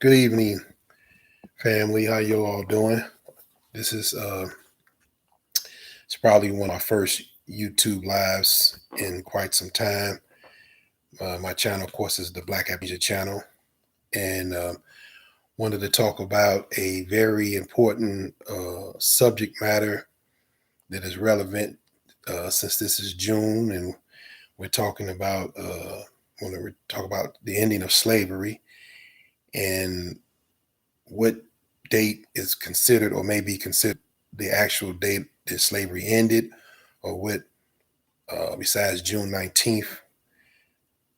Good evening, family. How you all doing? This is it's probably one of my first YouTube lives in quite some time. My channel, of course, is the Black Amnesia channel, and wanted to talk about a very important subject matter that is relevant since this is June, and we're talking about want to talk about the ending of slavery and what date is considered or may be considered the actual date that slavery ended, or what, besides June 19th,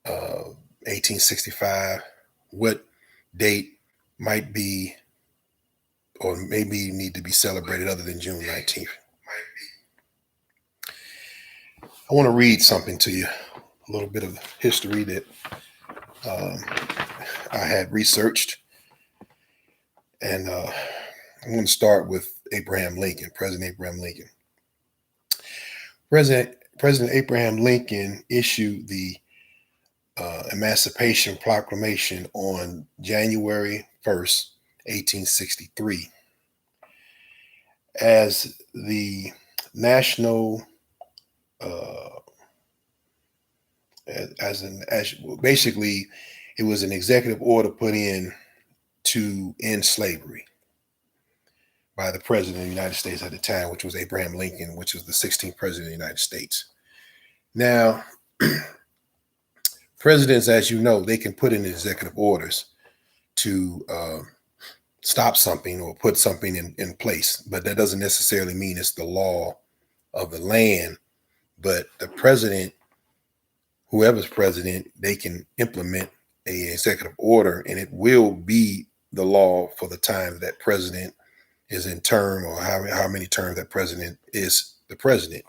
1865, what date might be or maybe need to be celebrated other than June 19th. I want to read something to you, a little bit of history that um, I had researched. And I'm going to start with Abraham Lincoln, President Abraham Lincoln. President Abraham Lincoln issued the Emancipation Proclamation on January 1st, 1863, as the national, uh, basically, it was an executive order put in to end slavery by the president of the United States at the time, which was Abraham Lincoln, which was the 16th president of the United States. Now, presidents, as you know, they can put in executive orders to stop something or put something in place, but that doesn't necessarily mean it's the law of the land. But the president, whoever's president, they can implement a executive order, and it will be the law for the time that president is in term, or how many terms that president is the president.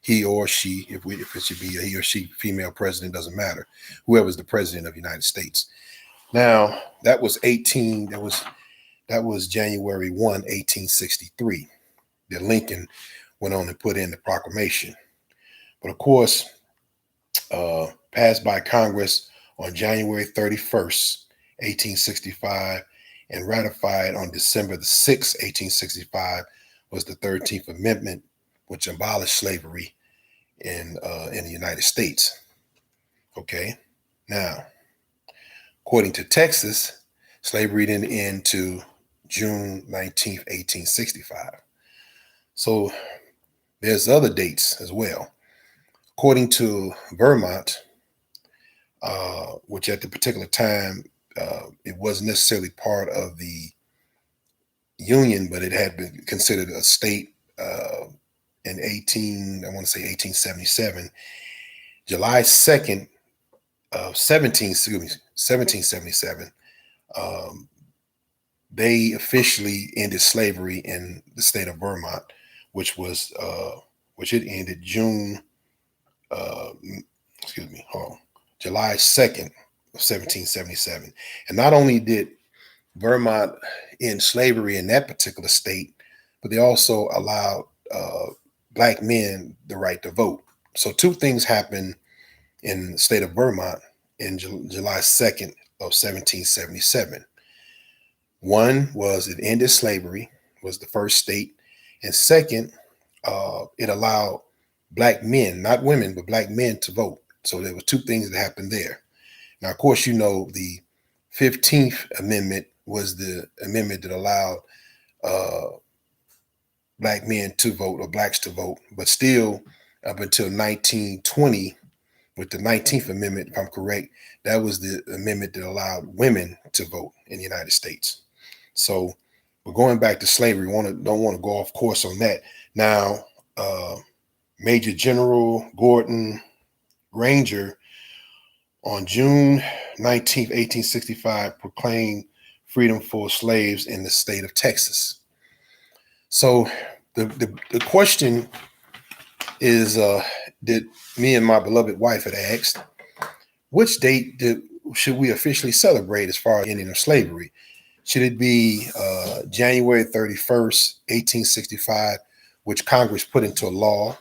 He or she, if it should be a he or she, female president, doesn't matter. Whoever's the president of the United States. Now, that was January 1, 1863, that Lincoln went on and put in the proclamation. But of course, passed by Congress on January 31st, 1865, and ratified on December the 6th, 1865, was the 13th Amendment, which abolished slavery in the United States. Okay, now, according to Texas, slavery didn't end to June 19th, 1865. So there's other dates as well. According to Vermont, which at the particular time, it wasn't necessarily part of the Union, but it had been considered a state in 1877, July 2nd of 1777, they officially ended slavery in the state of Vermont, which it ended July 2nd of 1777. And not only did Vermont end slavery in that particular state, but they also allowed Black men the right to vote. So two things happened in the state of Vermont in July 2nd of 1777. One was it ended slavery, was the first state. And second, it allowed Black men, not women, but Black men to vote. So there were two things that happened there. Now, of course, you know, the 15th Amendment was the amendment that allowed Black men to vote, or Blacks to vote, but still up until 1920, with the 19th Amendment, if I'm correct, that was the amendment that allowed women to vote in the United States. So we're going back to slavery. Don't want to go off course on that. Now, Major General Gordon Granger on June 19th, 1865, proclaimed freedom for slaves in the state of Texas. So the question is, that me and my beloved wife had asked, which date should we officially celebrate as far as ending of slavery? Should it be January 31st, 1865, which Congress put into law?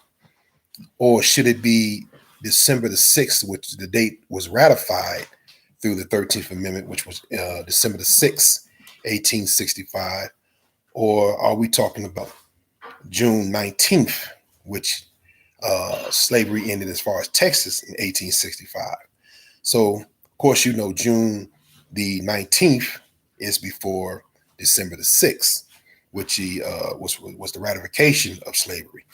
Or should it be December the 6th, which the date was ratified through the 13th Amendment, which was December the 6th, 1865? Or are we talking about June 19th, which slavery ended as far as Texas in 1865? So, of course, you know, June the 19th is before December the 6th, which was the ratification of slavery.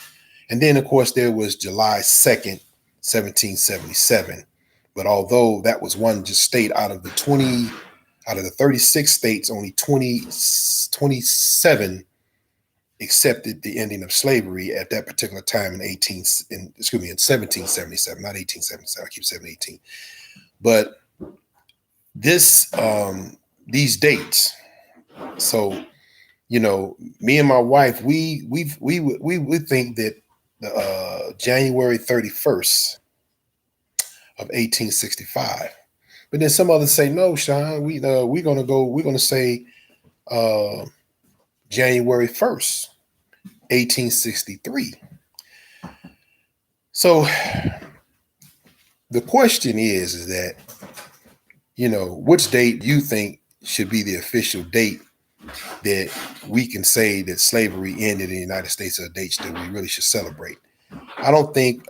And then, of course, there was July 2nd, 1777. But although that was one just state out of the 36 states, only 27 accepted the ending of slavery at that particular time in 1777, not 1877. I keep saying 18. But these dates. So, you know, me and my wife, we think that January 31st of 1865. But then some others say, no, Sean, we're gonna say January 1st, 1863. So the question is that, you know, which date you think should be the official date that we can say that slavery ended in the United States, or dates that we really should celebrate? I don't think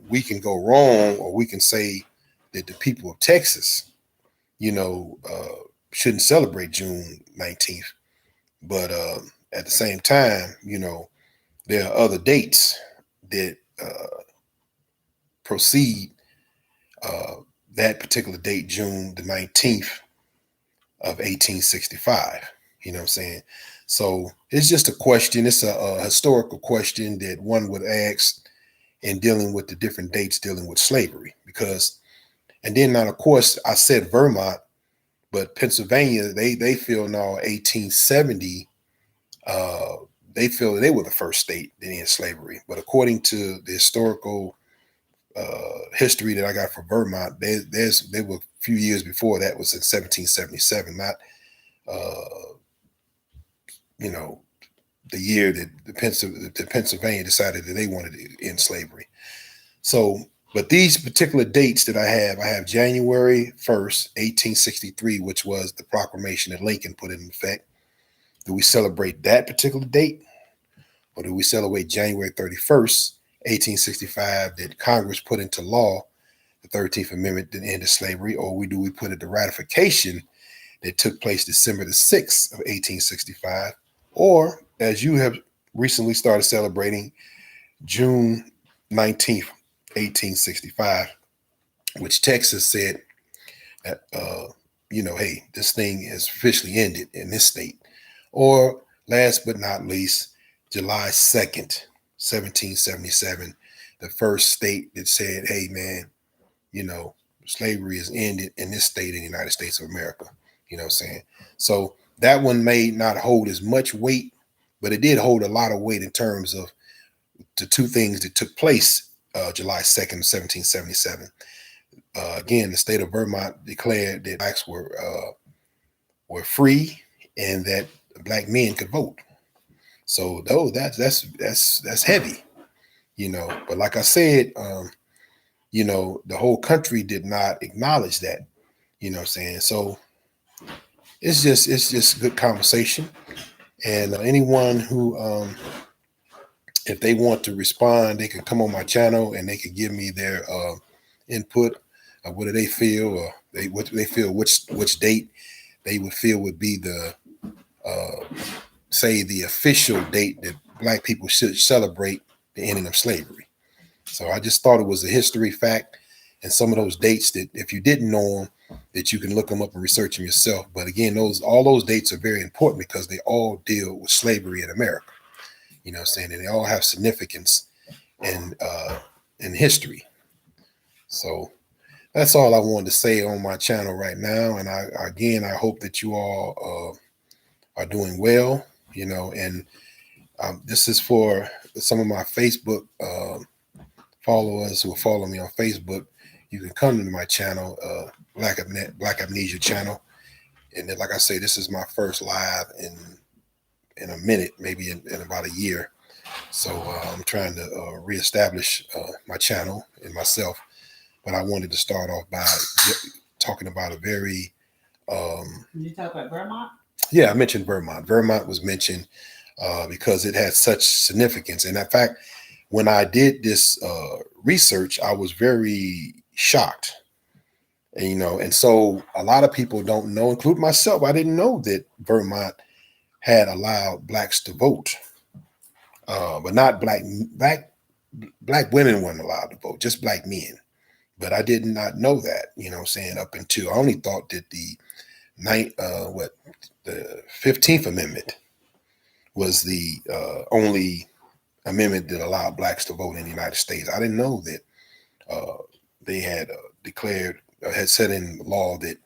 we can go wrong, or we can say that the people of Texas, you know, shouldn't celebrate June 19th. But at the same time, you know, there are other dates that proceed that particular date, June the 19th of 1865. You know what I'm saying? So it's just a question. It's a historical question that one would ask in dealing with the different dates dealing with slavery. Because, and then now, of course, I said Vermont, but Pennsylvania, they feel now 1870, they feel they were the first state that ended slavery. But according to the historical history that I got from Vermont, they were a few years before that, was in 1777, not you know, the year that the Pennsylvania decided that they wanted to end slavery. So, but these particular dates that I have January 1st, 1863, which was the proclamation that Lincoln put in effect. Do we celebrate that particular date? Or do we celebrate January 31st, 1865, that Congress put into law the 13th Amendment that ended slavery? Or do we put it the ratification that took place December the 6th of 1865? Or, as you have recently started celebrating, June 19th, 1865, which Texas said that, you know, hey, this thing has officially ended in this state. Or, last but not least, July 2nd, 1777, the first state that said, hey, man, you know, slavery is ended in this state in the United States of America. You know what I'm saying? So that one may not hold as much weight, but it did hold a lot of weight in terms of the two things that took place July 2nd, 1777. Again, the state of Vermont declared that blacks were free and that black men could vote. So though that's heavy, you know. But like I said, you know, the whole country did not acknowledge that. You know what I'm saying? So it's just good conversation. And anyone who, if they want to respond, they can come on my channel and they can give me their input. What do they feel, or what do they feel? Which date they would feel would be the say the official date that black people should celebrate the ending of slavery. So I just thought it was a history fact, and some of those dates that, if you didn't know them, that you can look them up and research them yourself. But again, all those dates are very important because they all deal with slavery in America. You know what I'm saying? And they all have significance in history. So that's all I wanted to say on my channel right now. And I hope that you all are doing well, you know, and this is for some of my Facebook followers who follow me on Facebook. You can come to my channel, Black Amnesia channel. And then, like I say, this is my first live in a minute, maybe in about a year. So I'm trying to reestablish my channel and myself. But I wanted to start off by talking about a very Did you talk about Vermont? yeah, I mentioned Vermont. Vermont was mentioned because it had such significance. And in fact, when I did this research, I was very shocked. And, and so a lot of people don't know, including myself. I didn't know that Vermont had allowed blacks to vote, but not black women weren't allowed to vote, just black men. But I did not know that, saying up until I only thought that the 15th Amendment was the only amendment that allowed blacks to vote in the United States. I didn't know that they had had said in law that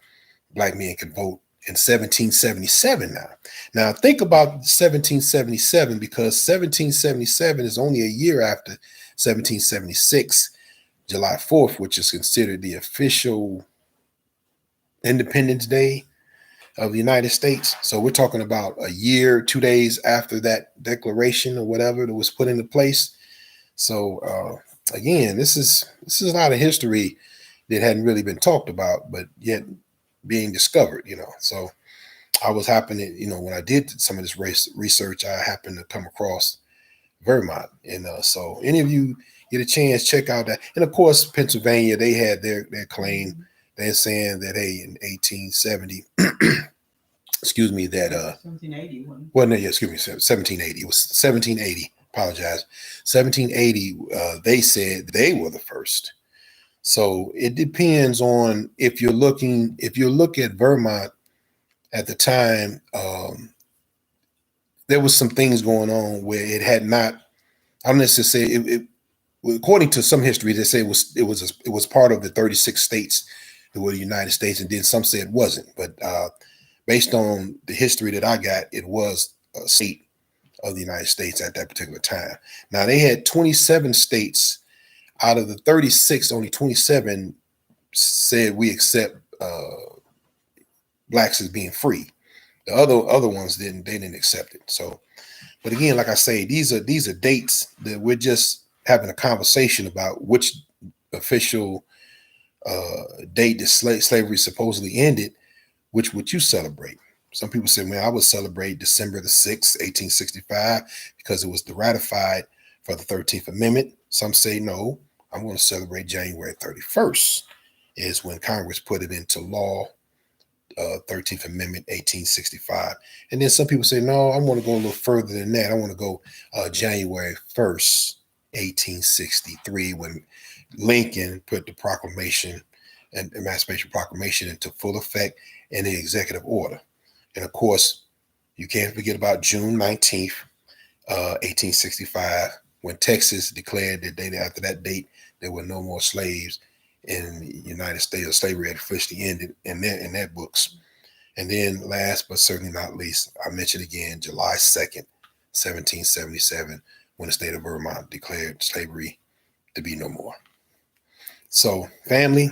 black men could vote in 1777 now think about 1777, because 1777 is only a year after 1776 July 4th, which is considered the official Independence Day of the United States. So we're talking about a year, 2 days after that declaration or whatever that was put into place. So again, this is not a history that hadn't really been talked about, but yet being discovered. So I was happening, when I did some of this research, I happened to come across Vermont, and so any of you get a chance, check out that. And of course, Pennsylvania, they had their claim. They're saying that hey, in 1870, excuse me, that 1780. Well, no, yeah, excuse me, 1780. It was 1780. Apologize. 1780. They said they were the first. So it depends on if you look at Vermont at the time, there was some things going on where it had not. I don't necessarily say it. According to some history, they say it was part of the 36 states that were the United States, and then some say it wasn't. But based on the history that I got, it was a state of the United States at that particular time. Now they had 27 states out of the 36. Only 27 said we accept blacks as being free. The other ones didn't. They didn't accept it. So, but again, like I say, these are dates that we're just having a conversation about which official date that slavery supposedly ended. Which would you celebrate? Some people say, man, I would celebrate December the 6th, 1865, because it was ratified for the 13th Amendment. Some say, no, I'm going to celebrate January 31st, is when Congress put it into law, 13th Amendment, 1865. And then some people say, no, I want to go a little further than that. I want to go January 1st, 1863, when Lincoln put the proclamation and Emancipation Proclamation into full effect in the executive order. And of course, you can't forget about June 19th, 1865, when Texas declared that after that date, there were no more slaves in the United States, or slavery had officially ended in their books. And then last but certainly not least, I mentioned again, July 2nd, 1777, when the state of Vermont declared slavery to be no more. So family,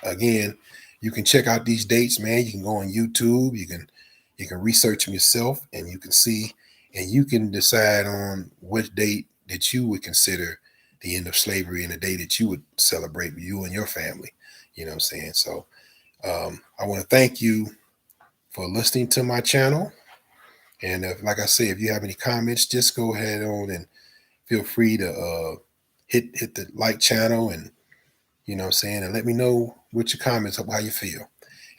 again, you can check out these dates, man. You can go on YouTube. You can research them yourself, and you can see, and you can decide on which date that you would consider the end of slavery and the day that you would celebrate with you and your family. You know what I'm saying? So I want to thank you for listening to my channel. And like I say, if you have any comments, just go ahead on and feel free to hit the like channel, and you know what I'm saying, and let me know what your comments of how you feel.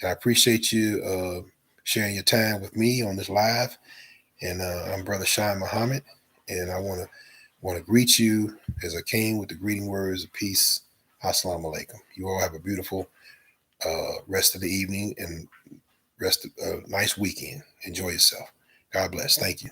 And I appreciate you sharing your time with me on this live. And I'm Brother Shine Muhammad, and I want to greet you as I came with the greeting words of peace. Assalamu alaikum. You all have a beautiful rest of the evening and rest of nice weekend. Enjoy yourself. God bless. Thank you.